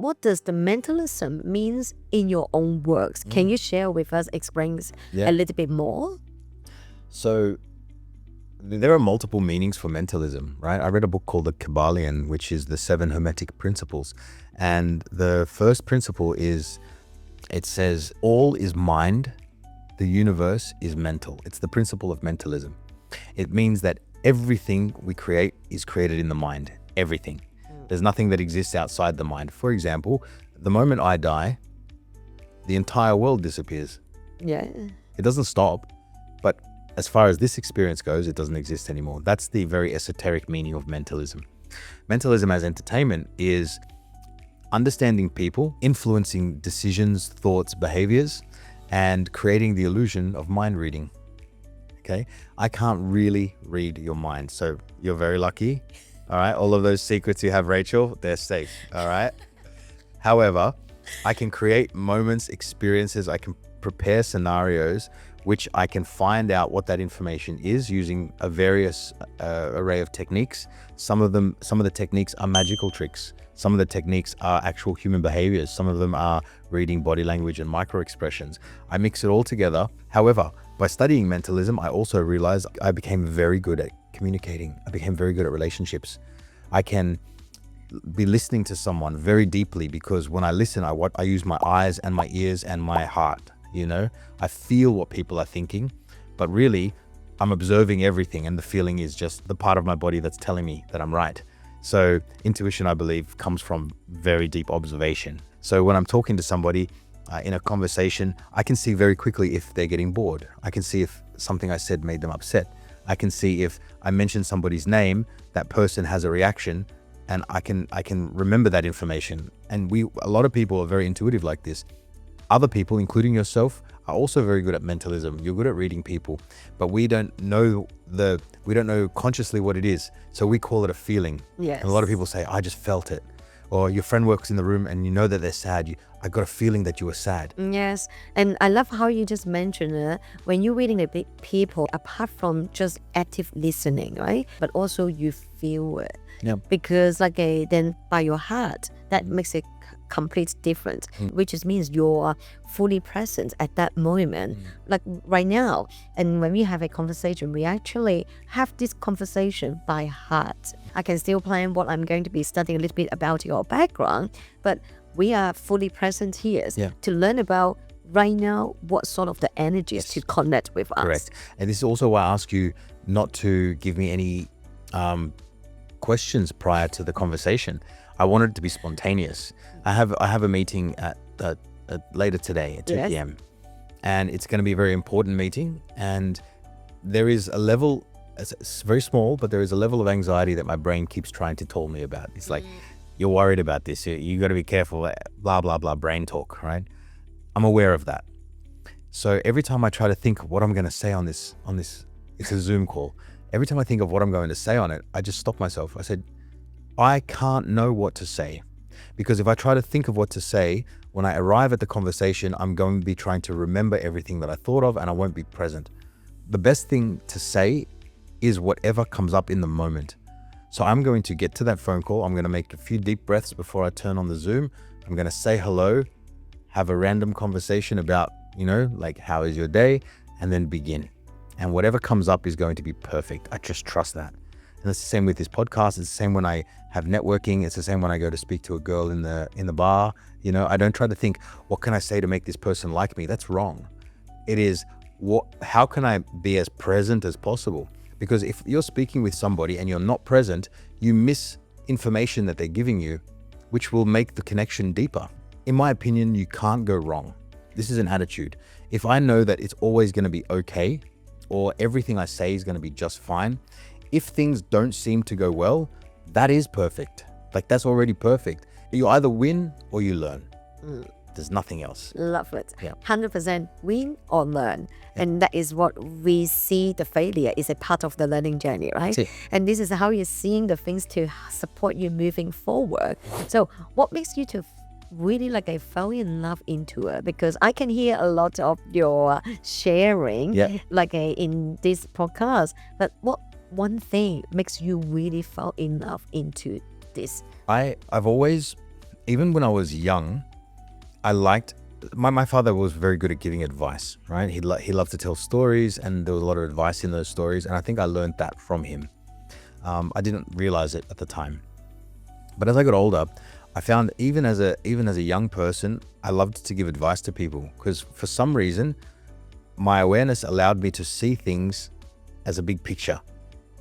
what does the mentalism means in your own works? Can you share with us, explain a little bit more? So there are multiple meanings for mentalism, right? I read a book called The Kabbalion, which is the 7 Hermetic principles. And the first principle is, it says, all is mind, the universe is mental. It's the principle of mentalism. It means that everything we create is created in the mind, everything. There's nothing that exists outside the mind. For example, the moment I die, the entire world disappears. Yeah. It doesn't stop, but as far as this experience goes, it doesn't exist anymore. That's the very esoteric meaning of mentalism. Mentalism as entertainment is understanding people, influencing decisions, thoughts, behaviors, and creating the illusion of mind reading. Okay? I can't really read your mind, so you're very lucky. All right? All of those secrets you have, Rachel, they're safe. All right? However, I can create moments, experiences, I can prepare scenarios which I can find out what that information is using a various array of techniques. Some of the techniques are magical tricks. Some of the techniques are actual human behaviors. Some of them are reading body language and micro expressions. I mix it all together. However, by studying mentalism, I also realized I became very good at communicating. I became very good at relationships. I can be listening to someone very deeply because when I listen, I use my eyes and my ears and my heart. You know, I feel what people are thinking, but really I'm observing everything, and the feeling is just the part of my body that's telling me that I'm right. So intuition, I believe, comes from very deep observation. So when I'm talking to somebody in a conversation, I can see very quickly if they're getting bored. I can see if something I said made them upset. I can see if I mention somebody's name, that person has a reaction, and I can remember that information. And a lot of people are very intuitive like this. Other people, including yourself, are also very good at mentalism. You're good at reading people, but we don't know consciously what it is. So we call it a feeling. Yes. And a lot of people say, I just felt it. Or your friend works in the room and you know that they're sad. I got a feeling that you were sad. Yes. And I love how you just mentioned when you're reading the people, apart from just active listening, right? But also you feel it. Yeah. Because then by your heart, that makes it complete difference, which just means you're fully present at that moment, like right now. And when we have a conversation, we actually have this conversation by heart. I can still plan what I'm going to be studying a little bit about your background, but we are fully present here to learn about right now what sort of the energies to connect with us. Correct. And this is also why I ask you not to give me any questions prior to the conversation. I wanted it to be spontaneous. I have a meeting at later today at 2 p.m. and it's going to be a very important meeting. And there is a level, it's very small, but there is a level of anxiety that my brain keeps trying to tell me about. It's like, you're worried about this. You got to be careful. Blah blah blah. Brain talk, right? I'm aware of that. So every time I try to think of what I'm going to say on this, it's a Zoom call. Every time I think of what I'm going to say on it, I just stop myself. I said, I can't know what to say, because if I try to think of what to say, when I arrive at the conversation, I'm going to be trying to remember everything that I thought of and I won't be present. The best thing to say is whatever comes up in the moment. So I'm going to get to that phone call. I'm going to make a few deep breaths before I turn on the Zoom. I'm going to say hello, have a random conversation about, like, how is your day? And then begin. And whatever comes up is going to be perfect. I just trust that. And it's the same with this podcast. It's the same when I have networking. It's the same when I go to speak to a girl in the bar. I don't try to think, what can I say to make this person like me? That's wrong. It is, how can I be as present as possible? Because if you're speaking with somebody and you're not present, you miss information that they're giving you, which will make the connection deeper. In my opinion, you can't go wrong. This is an attitude. If I know that it's always going to be okay, or everything I say is going to be just fine, if things don't seem to go well, that is perfect. Like, that's already perfect. You either win or you learn. There's nothing else. Love it. Yeah. 100% win or learn. And that is what we see. The failure is a part of the learning journey, right? And this is how you're seeing the things to support you moving forward. So what makes you to really fall in love into it? Because I can hear a lot of your sharing in this podcast, but what one thing makes you really fall in love into this? I've always even when I was young, I liked, my father was very good at giving advice, right? He loved to tell stories, and there was a lot of advice in those stories. And I think I learned that from him. I didn't realize it at the time. But as I got older, I found even as a young person, I loved to give advice to people, because for some reason, my awareness allowed me to see things as a big picture.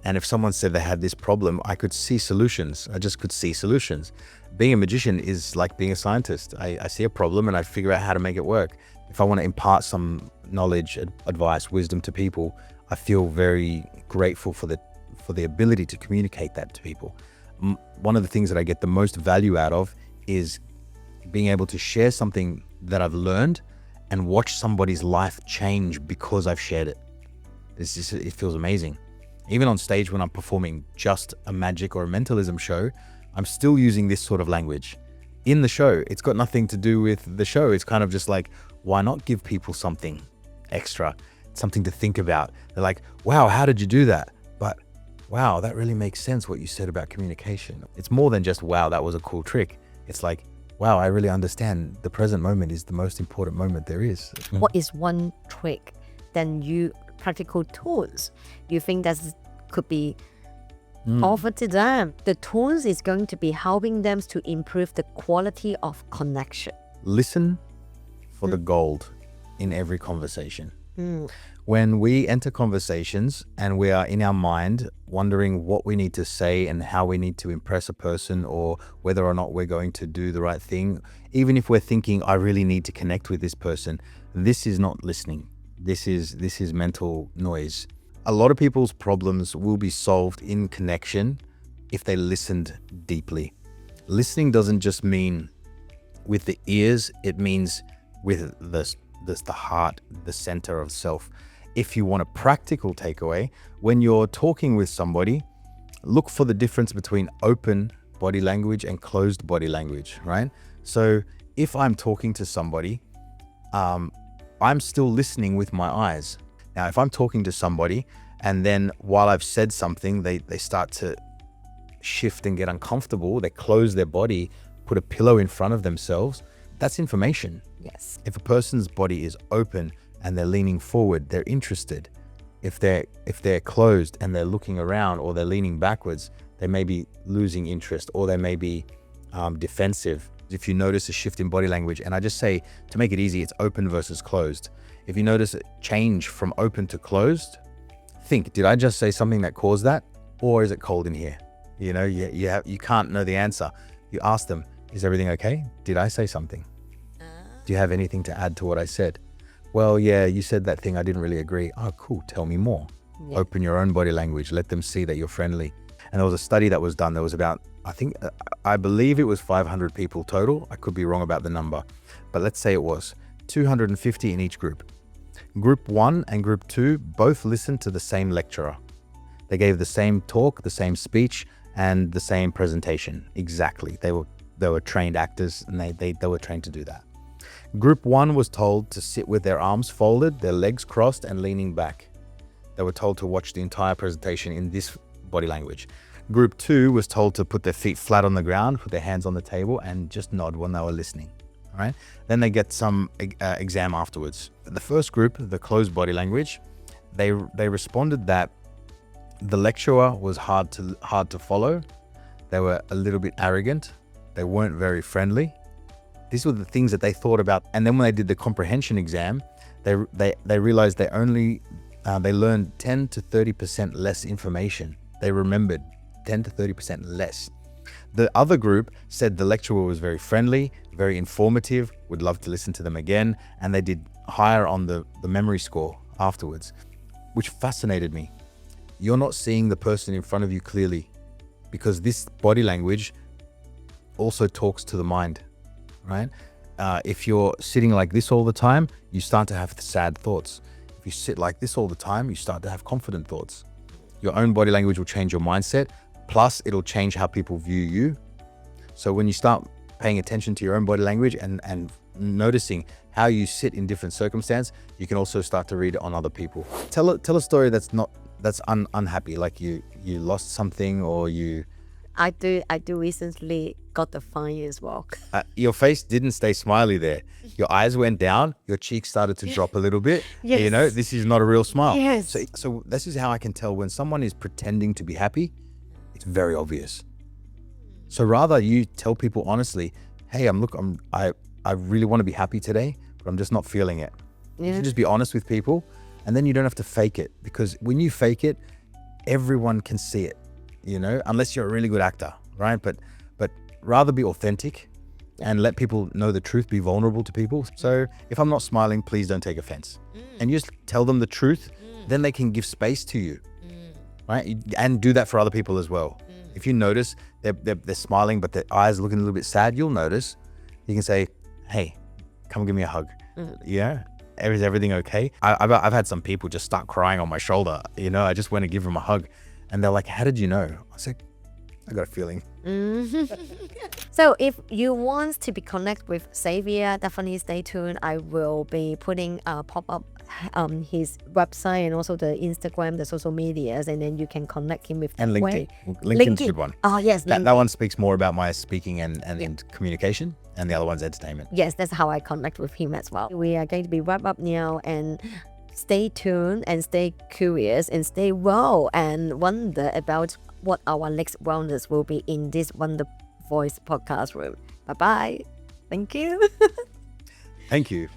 And if someone said they had this problem, I could see solutions. I just could see solutions. Being a magician is like being a scientist. I see a problem and I figure out how to make it work. If I want to impart some knowledge, advice, wisdom to people, I feel very grateful for the ability to communicate that to people. One of the things that I get the most value out of is being able to share something that I've learned and watch somebody's life change because I've shared it. It feels amazing. Even on stage when I'm performing just a magic or a mentalism show, I'm still using this sort of language. In the show, it's got nothing to do with the show. It's kind of just like, why not give people something extra, something to think about? They're like, wow, how did you do that? But wow, that really makes sense what you said about communication. It's more than just, wow, that was a cool trick. It's like, wow, I really understand the present moment is the most important moment there is. What is one trick then you practical tools you think that could be offered to them? The tools is going to be helping them to improve the quality of connection. Listen for the gold in every conversation. When we enter conversations and we are in our mind wondering what we need to say and how we need to impress a person, or whether or not we're going to do the right thing, even if we're thinking, I really need to connect with this person, this is not listening. This is mental noise. A lot of people's problems will be solved in connection if they listened deeply. Listening doesn't just mean with the ears, it means with the heart, the center of self. If you want a practical takeaway, when you're talking with somebody, look for the difference between open body language and closed body language, right? So if I'm talking to somebody, I'm still listening with my eyes. Now, if I'm talking to somebody and then while I've said something, they start to shift and get uncomfortable, they close their body, put a pillow in front of themselves, that's information. Yes. If a person's body is open and they're leaning forward, they're interested. If they're closed and they're looking around or they're leaning backwards, they may be losing interest, or they may be defensive. If you notice a shift in body language, and I just say, to make it easy, it's open versus closed. If you notice a change from open to closed, think, did I just say something that caused that? Or is it cold in here? You know, you can't know the answer. You ask them, is everything okay? Did I say something? Do you have anything to add to what I said? Well, yeah, you said that thing, I didn't really agree. Oh, cool, tell me more. Yeah. Open your own body language, let them see that you're friendly. And there was a study that was done, there was about, I believe it was 500 people total. I could be wrong about the number, but let's say it was 250 in each group. Group 1 and Group 2 both listened to the same lecturer. They gave the same talk, the same speech, and the same presentation. Exactly. They were trained actors, and they were trained to do that. Group 1 was told to sit with their arms folded, their legs crossed, and leaning back. They were told to watch the entire presentation in this body language. Group 2 was told to put their feet flat on the ground, put their hands on the table, and just nod when they were listening. All right. Then they get some exam afterwards. The first group, the closed body language, they responded that the lecturer was hard to follow. They were a little bit arrogant. They weren't very friendly. These were the things that they thought about. And then when they did the comprehension exam, they realized they learned 10 to 30% less information. They remembered 10 to 30% less. The other group said the lecturer was very friendly, very informative, would love to listen to them again, and they did higher on the memory score afterwards, which fascinated me. You're not seeing the person in front of you clearly, because this body language also talks to the mind, right? If you're sitting like this all the time, you start to have sad thoughts. If you sit like this all the time, you start to have confident thoughts. Your own body language will change your mindset, plus it'll change how people view you. So when you start paying attention to your own body language and noticing how you sit in different circumstances, you can also start to read it on other people. Tell a story that's unhappy, like you lost something, or you I do recently got the fine as well. Your face didn't stay smiley there. Your eyes went down, your cheeks started to drop a little bit. Yes. You know, this is not a real smile. Yes. So this is how I can tell when someone is pretending to be happy. It's very obvious. So rather you tell people honestly, hey, I really want to be happy today, but I'm just not feeling it. You should just be honest with people, and then you don't have to fake it, because when you fake it, everyone can see it, you know, unless you're a really good actor, right? But rather be authentic and let people know the truth, be vulnerable to people. So if I'm not smiling, please don't take offense. And you just tell them the truth, then they can give space to you, right? And do that for other people as well. If you notice they're smiling, but their eyes are looking a little bit sad, you'll notice. You can say, hey, come give me a hug. Yeah. Is everything okay? I've had some people just start crying on my shoulder. You know, I just went to give them a hug and they're like, how did you know? I was like, I got a feeling. So if you want to be connected with Xavier, definitely stay tuned. I will be putting a pop-up his website and also the Instagram, the social medias, and then you can connect him with And that LinkedIn. way. LinkedIn's a good one. Oh yes, That one speaks more about my speaking and communication, and the other one's entertainment. yes, that's how I connect with him as well. We are going to be wrap up now, and stay tuned and stay curious and stay well and wonder about what our next wellness will be in this WonderVoice podcast room. Bye bye. Thank you. Thank you.